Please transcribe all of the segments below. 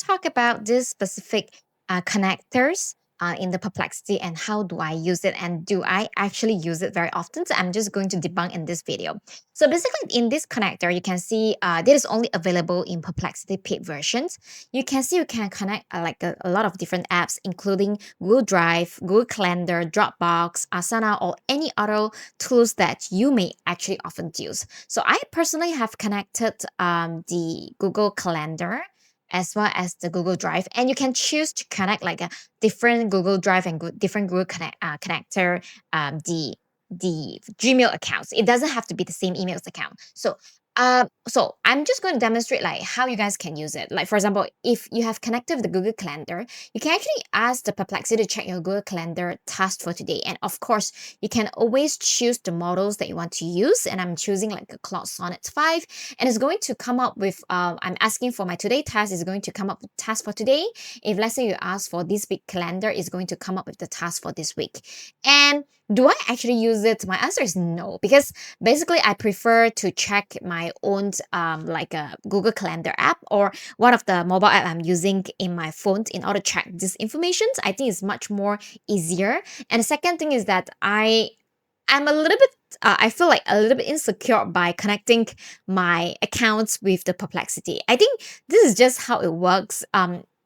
talk about this specific connectors in the Perplexity and how do I use it and do I actually use it very often. So I'm just going to debunk in this video. So basically in this connector, you can see this is only available in Perplexity paid versions. You can see you can connect like a lot of different apps, including Google Drive, Google Calendar, Dropbox, Asana, or any other tools that you may actually often use. So I personally have connected the Google Calendar as well as the Google Drive, and you can choose to connect like a different Google Drive and different Google connector, the Gmail accounts. It doesn't have to be the same emails account. So I'm just going to demonstrate like how you guys can use it. Like for example, if you have connected with the Google Calendar, you can actually ask the Perplexity to check your Google Calendar task for today. And of course, you can always choose the models that you want to use. And I'm choosing like a Claude Sonnet 5, and it's going to come up with. I'm asking for my today task is going to come up with task for today. If let's say you ask for this week calendar, is going to come up with the task for this week. And do I actually use it? My answer is no, because basically I prefer to check my own like a Google Calendar app or one of the mobile app I'm using in my phone in order to check this information. I think it's much more easier. And the second thing is that I'm a little bit I feel like a little bit insecure by connecting my accounts with the Perplexity. I think this is just how it works.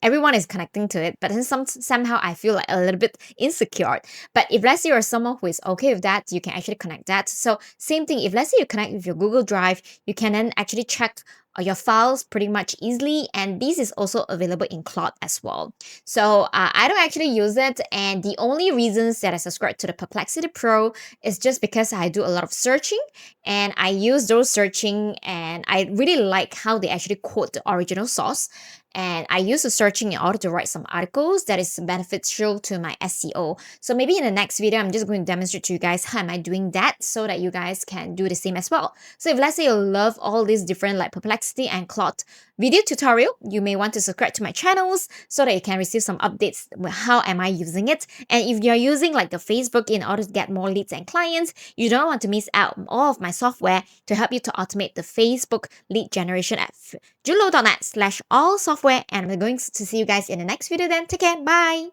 Everyone is connecting to it, but then somehow I feel like a little bit insecure. But if let's say you're someone who is okay with that, you can actually connect that. So same thing, if let's say you connect with your Google Drive, you can then actually check your files pretty much easily, and this is also available in Claude as well. So I don't actually use it, and the only reasons that I subscribe to the Perplexity Pro is just because I do a lot of searching, and I use those searching, and I really like how they actually quote the original source. And I use the searching in order to write some articles that is beneficial to my SEO. So maybe in the next video, I'm just going to demonstrate to you guys how am I doing that so that you guys can do the same as well. So if let's say you love all these different like Perplexity and Claude video tutorial, you may want to subscribe to my channels so that you can receive some updates with how am I using it. And if you're using like the Facebook in order to get more leads and clients, you don't want to miss out on all of my software to help you to automate the Facebook lead generation at junlo.net/all software. And I'm going to see you guys in the next video then. Take care. Bye.